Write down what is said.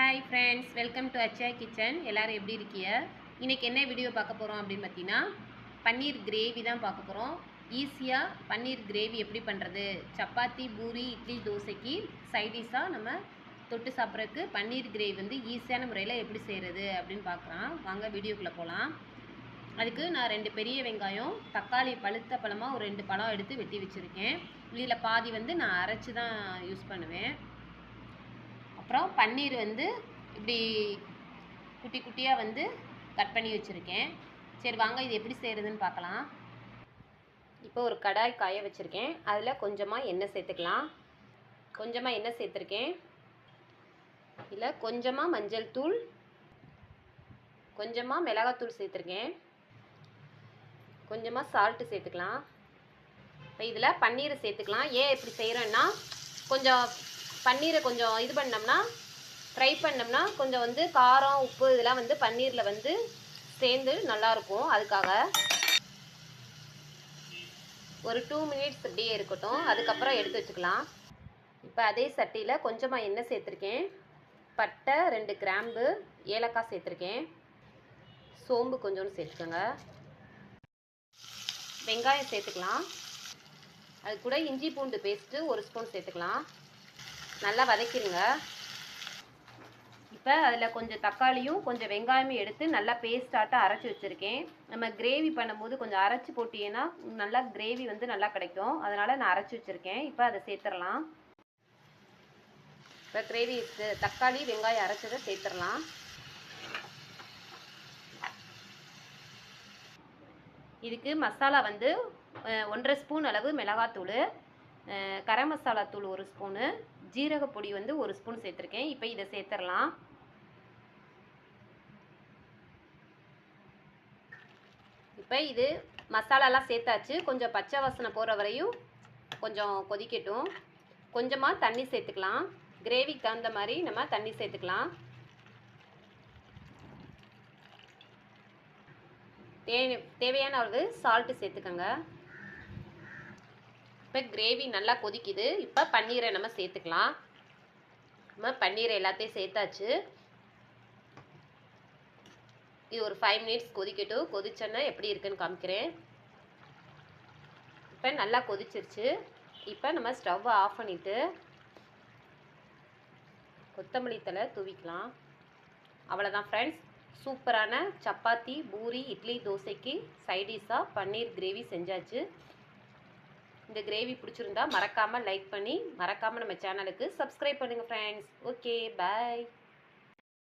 Hi friends, welcome to அச்சா kitchen. எல்லோரும் எப்படி இருக்கீங்க? இன்றைக்கி என்ன வீடியோ பார்க்க போகிறோம் அப்படின்னு பார்த்தீங்கன்னா, பன்னீர் கிரேவி தான் பார்க்க போகிறோம். ஈஸியாக பன்னீர் கிரேவி எப்படி பண்ணுறது, சப்பாத்தி, பூரி, இட்லி, தோசைக்கு சைடிஷாக நம்ம தொட்டு சாப்பிட்றதுக்கு பன்னீர் கிரேவி வந்து ஈஸியான முறையில் எப்படி செய்கிறது அப்படின்னு பார்க்குறோம். வாங்க வீடியோக்குள்ளே போகலாம். அதுக்கு நான் 2 பெரிய வெங்காயம், தக்காளி பழுத்த பழமாக ஒரு 2 பழம் எடுத்து வெட்டி வச்சுருக்கேன். இதில் பாதி வந்து நான் அரைச்சி தான் யூஸ் பண்ணுவேன். அப்புறம் பன்னீர் வந்து இப்படி குட்டி குட்டியாக வந்து கட் பண்ணி வச்சுருக்கேன். சரி வாங்க இது எப்படி செய்கிறதுன்னு பார்க்கலாம். இப்போ ஒரு கடாய் காய வச்சுருக்கேன். அதில் கொஞ்சமாக எண்ணெய் சேர்த்துக்கலாம். கொஞ்சமாக எண்ணெய் சேர்த்துருக்கேன். இதில் கொஞ்சமாக மஞ்சள் தூள், கொஞ்சமாக மிளகாத்தூள் சேர்த்துருக்கேன். கொஞ்சமாக சால்ட்டு சேர்த்துக்கலாம். இப்போ இதில் பன்னீரை சேர்த்துக்கலாம். ஏன் இப்படி செய்கிறோன்னா, கொஞ்சம் பன்னீரை கொஞ்சம் இது பண்ணோம்னா, ஃப்ரை பண்ணோம்னா கொஞ்சம் வந்து காரம், உப்பு இதெல்லாம் வந்து பன்னீரில் வந்து சேர்ந்து நல்லாயிருக்கும். அதுக்காக ஒரு 2 மினிட்ஸ் இப்படியே இருக்கட்டும். அதுக்கப்புறம் எடுத்து வச்சுக்கலாம். இப்போ அதே சட்டியில் கொஞ்சமாக எண்ணெய் சேர்த்துருக்கேன். பட்டை, 2 கிராம்பு, ஏலக்காய் சேர்த்துருக்கேன். சோம்பு கொஞ்சோண்டு சேர்த்துக்கோங்க. வெங்காயம் சேர்த்துக்கலாம். அது கூட இஞ்சி பூண்டு பேஸ்ட்டு 1 ஸ்பூன் சேர்த்துக்கலாம். நல்லா வதக்கிடுங்க. இப்போ அதில் கொஞ்சம் தக்காளியும் கொஞ்சம் வெங்காயமும் எடுத்து நல்லா பேஸ்டாட்டம் அரைச்சி வச்சுருக்கேன். நம்ம கிரேவி பண்ணும்போது கொஞ்சம் அரைச்சி போட்டிங்கன்னா நல்லா கிரேவி வந்து நல்லா கிடைக்கும். அதனால் நான் அரைச்சி வச்சுருக்கேன். இப்போ அதை சேர்த்துடலாம். இப்போ கிரேவி தக்காளி வெங்காயம் அரைச்சதை சேர்த்துடலாம். இதுக்கு மசாலா வந்து 1.5 ஸ்பூன் அளவு மிளகாத்தூள், கரம் மசாலா தூள் 1 ஸ்பூனு, ஜீரகப்பொடி வந்து 1 ஸ்பூன் சேர்த்துருக்கேன். இப்போ இதை சேர்த்துடலாம். இப்போ இது மசாலாலாம் சேர்த்தாச்சு. கொஞ்சம் பச்சை வாசனை போகிற வரையும் கொஞ்சம் கொதிக்கட்டும். கொஞ்சமாக தண்ணி சேர்த்துக்கலாம். கிரேவிக்கு தகுந்த மாதிரி நம்ம தண்ணி சேர்த்துக்கலாம். தேவையான அளவு சால்ட்டு சேர்த்துக்கோங்க. இப்போ கிரேவி நல்லா கொதிக்குது. இப்போ பன்னீரை நம்ம சேர்த்துக்கலாம். நம்ம பன்னீரை எல்லாத்தையும் சேர்த்தாச்சு. இது ஒரு 5 மினிட்ஸ் கொதிக்கட்டும். கொதிச்சோன்னா எப்படி இருக்குன்னு காமிக்கிறேன். இப்போ நல்லா கொதிச்சிருச்சு. இப்போ நம்ம ஸ்டவ்வை ஆஃப் பண்ணிவிட்டு கொத்தமல்லி தழை தூவிக்கலாம். அவ்வளோதான் ஃப்ரெண்ட்ஸ், சூப்பரான சப்பாத்தி, பூரி, இட்லி, தோசைக்கு சைடிஷாக பன்னீர் கிரேவி செஞ்சாச்சு. இந்த கிரேவி பிடிச்சிருந்தா மறக்காமல் லைக் பண்ணி, மறக்காமல் நம்ம சேனலுக்கு சப்ஸ்கிரைப் பண்ணுங்கள் ஃப்ரெண்ட்ஸ். ஓகே, பாய்.